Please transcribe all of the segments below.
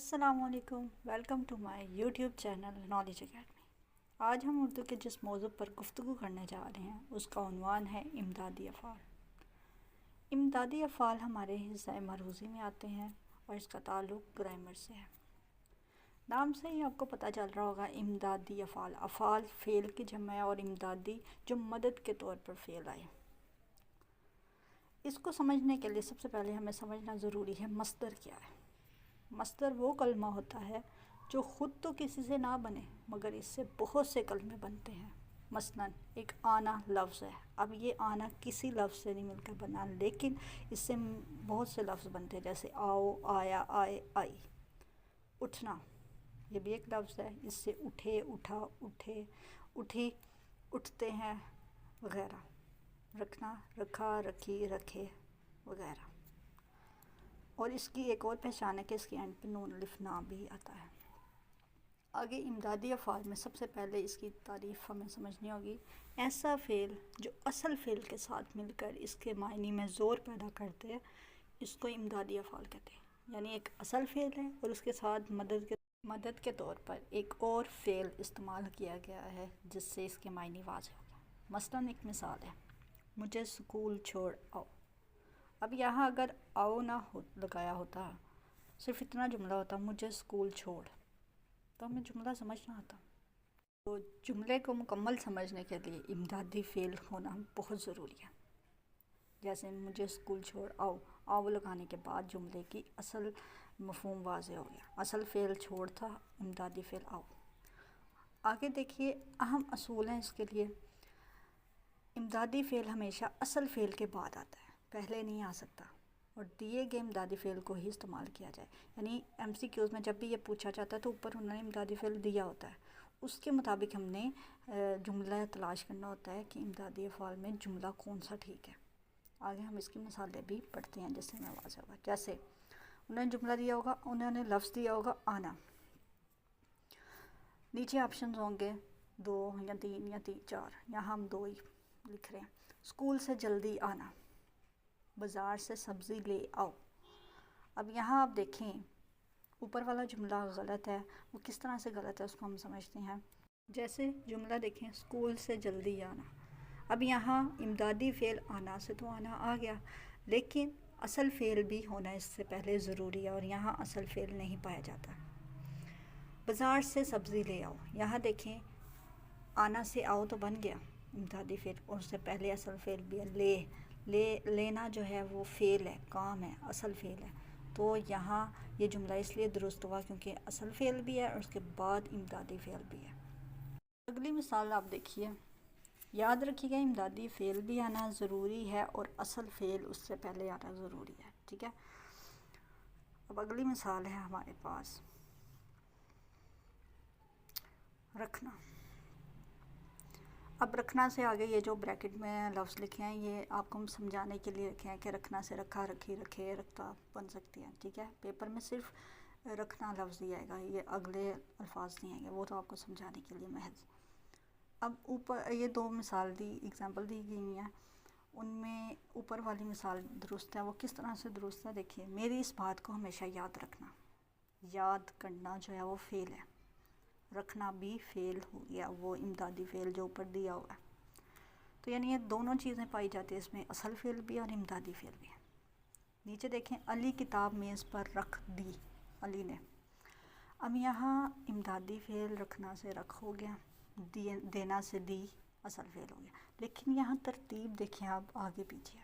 अस्सलामुअलैकुम, welcome to my YouTube channel Knowledge Academy. आज हम उर्दू के जिस मौजू पर गुफ्तगू करने जा रहे हैं उसका उन्वान है इमदादी अफ़ाल। इमदादी अफ़ाल हमारे हिस्सा मरूज़ी में आते हैं और इसका ताल्लुक़ ग्रामर से है। नाम से ही आपको पता चल रहा होगा, इमदादी अफ़ाल, अफ़ाल फ़ेल की जमा है और इमदादी जो मदद के तौर पर फ़ेल आए। इसको समझने के लिए सबसे पहले हमें समझना ज़रूरी है मस्दर क्या है। मस्दर वो कलमा होता है जो ख़ुद तो किसी से ना बने मगर इससे बहुत से कलमे बनते हैं। मसलन एक आना लफ्ज़ है, अब ये आना किसी लफ्ज़ से नहीं मिलकर बना, लेकिन इससे बहुत से लफ्ज़ बनते हैं, जैसे आओ, आया, आए, आई। उठना ये भी एक लफ्ज़ है, इससे उठे, उठा, उठे, उठी, उठते हैं वगैरह। रखना, रखा, रखी, रखे वगैरह। और इसकी एक और पहचान है कि इसके एंड पे नून अलिफ ना भी आता है। आगे इमदादी अफ़ाल में सबसे पहले इसकी तारीफ़ हमें समझनी होगी। ऐसा फ़ेल जो असल फ़ेल के साथ मिलकर इसके मायने में ज़ोर पैदा करते हैं, इसको इमदादी अफ़ाल कहते हैं। यानी एक असल फ़ेल है और उसके साथ मदद के तौर पर एक और फ़ेल इस्तेमाल किया गया है जिससे इसके मायने वाज़ेह हो गया। मसलन एक मिसाल है, मुझे स्कूल छोड़ आओ। अब यहाँ अगर आओ ना हो लगाया होता, सिर्फ इतना जुमला होता, मुझे स्कूल छोड़, तो हमें जुमला समझना आता। तो जुमले को मुकम्मल समझने के लिए इमदादी फ़ेल होना बहुत ज़रूरी है। जैसे मुझे स्कूल छोड़ आओ, आओ लगाने के बाद जुमले की असल मफ़हूम वाज़ेह हो गया। असल फ़ेल छोड़ था, इमदादी फ़ेल आओ। आगे देखिए, अहम असूल हैं इसके लिए। इमदादी फ़ेल हमेशा असल फ़ेल के बाद आता है, पहले नहीं आ सकता, और दिए गए इमदादी फ़ेल को ही इस्तेमाल किया जाए। यानी MCQs में जब भी ये पूछा जाता है तो ऊपर उन्होंने इमदादी फ़ेल दिया होता है, उसके मुताबिक हमने जुमला तलाश करना होता है कि इमदादी अफ़ाल में जुमला कौन सा ठीक है। आगे हम इसकी मिसालें भी पढ़ते हैं जिससे हमें वाज़ेह होगा। जैसे उन्होंने जुमला दिया होगा, उन्होंने लफ्ज़ दिया होगा आना, नीचे ऑप्शन होंगे 2 या 3 या 4, यहाँ हम 2 ही लिख रहे हैं। स्कूल से जल्दी आना, बाज़ार से सब्ज़ी ले आओ। अब यहाँ आप देखें, ऊपर वाला जुमला गलत है। वो किस तरह से गलत है उसको हम समझते हैं। जैसे जुमला देखें, स्कूल से जल्दी आना। अब यहाँ इमदादी फ़ेल आना से तो आना आ गया, लेकिन असल फ़ेल भी होना इससे पहले ज़रूरी है और यहाँ असल फ़ेल नहीं पाया जाता। बाज़ार से सब्ज़ी ले आओ, यहाँ देखें आना से आओ तो बन गया इमदादी फ़ेल, और उससे पहले असल फ़ेल भी है। लेना जो है वो फ़ेल है, काम है, असल फ़ेल है। तो यहाँ ये जुमला इसलिए दुरुस्त हुआ क्योंकि असल फ़ेल भी है और उसके बाद इमदादी फ़ेल भी है। अगली मिसाल आप देखिए, याद रखिएगा इमदादी फ़ेल भी आना ज़रूरी है और असल फ़ेल उससे पहले आना ज़रूरी है, ठीक है। अब अगली मिसाल है हमारे पास रखना। अब रखना से आगे ये जो ब्रैकेट में लफ्ज़ लिखे हैं ये आपको हम समझाने के लिए लिखे हैं कि रखना से रखा, रखी, रखे, रखता बन सकती है, ठीक है। पेपर में सिर्फ रखना लफ्ज़ दिया जाएगा, ये अगले अल्फाज नहीं आएंगे, वो तो आपको समझाने के लिए महज। अब ऊपर ये 2 मिसाल दी एग्ज़ाम्पल दी गई हैं, उनमें ऊपर वाली मिसाल दुरुस्त है। वो किस तरह से दुरुस्त है देखिए, मेरी इस बात को हमेशा याद रखना। याद करना जो है वो फ़ेल है, रखना भी फ़ेल हो गया, वो इमदादी फ़ेल जो ऊपर दिया हुआ है। तो यानी ये दोनों चीज़ें पाई जाती है इसमें, असल फ़ेल भी और इमदादी फ़ेल भी है। नीचे देखें, अली किताब मेज़ पर रख दी, अली ने। अब यहाँ इमदादी फ़ेल रखना से रख हो गया, देना से दी असल फ़ेल हो गया। लेकिन यहाँ तरतीब देखें आप आगे पीछे,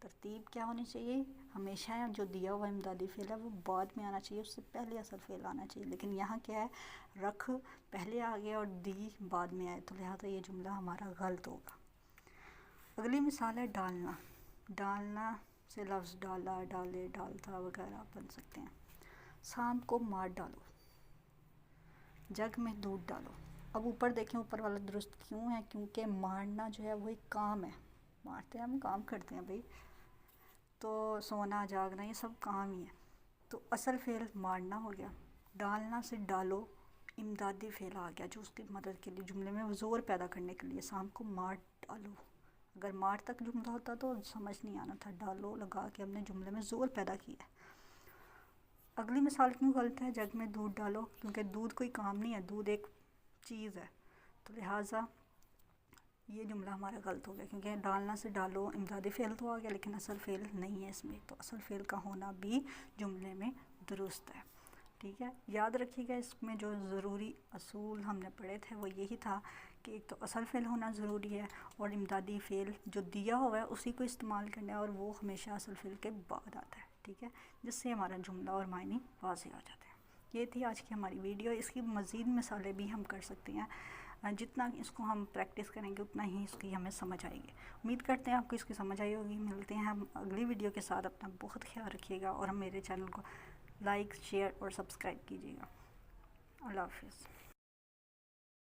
तरतीब क्या होनी चाहिए, हमेशा जो दिया हुआ इमदादी फ़ेल है वो बाद में आना चाहिए, उससे पहले असल फ़ेल आना चाहिए। लेकिन यहाँ क्या है, रख पहले आ गया और दी बाद में आए, तो लिहाजा ये जुमला हमारा गलत होगा। अगली मिसाल है डालना। डालना से लफ्ज़ डाला, डाले, डालता वगैरह बन सकते हैं। शाम को मार डालो, जग में दूध डालो। अब ऊपर देखें, ऊपर वाला दुरुस्त क्यों है, क्योंकि मारना जो है वो एक काम है, मारते हैं हम, काम करते हैं भाई, तो सोना जागना ये सब काम ही है। तो असल फ़ेल मारना हो गया, डालना से डालो इमदादी फ़ेल आ गया जो उसकी मदद के लिए, जुमले में ज़ोर पैदा करने के लिए। शाम को मार डालो, अगर मार तक जुमला होता तो समझ नहीं आना था, डालो लगा के हमने जुमले में ज़ोर पैदा किया। अगली मिसाल क्यों गलत है, जग में दूध डालो, क्योंकि दूध कोई काम नहीं है, दूध एक चीज़ है। तो लिहाजा ये जुमला हमारा गलत हो गया, क्योंकि डालना से डालो इमदादी फ़ेल तो आ गया, लेकिन असल फ़ेल नहीं है इसमें। तो असल फ़ेल का होना भी जुमले में दुरुस्त है। ठीक है, याद रखिएगा इसमें जो ज़रूरी असूल हमने पढ़े थे वो यही था कि एक तो असल फ़ेल होना ज़रूरी है, और इमदादी फ़ेल जो दिया हुआ है उसी को इस्तेमाल करना है, और वो हमेशा असल फ़ेल के बाद आता है। ठीक है, जिससे हमारा जुमला और मायने वाज़ेह आ जाते हैं। ये थी आज की हमारी वीडियो। इसकी मज़ीद मिसालें भी हम कर सकते हैं, जितना इसको हम प्रैक्टिस करेंगे उतना ही इसकी हमें समझ आएगी। उम्मीद करते हैं आपको इसकी समझ आई होगी। मिलते हैं हम अगली वीडियो के साथ। अपना बहुत ख्याल रखिएगा और हम मेरे चैनल को लाइक, शेयर और सब्सक्राइब कीजिएगा। अल्लाह हाफ़िज़।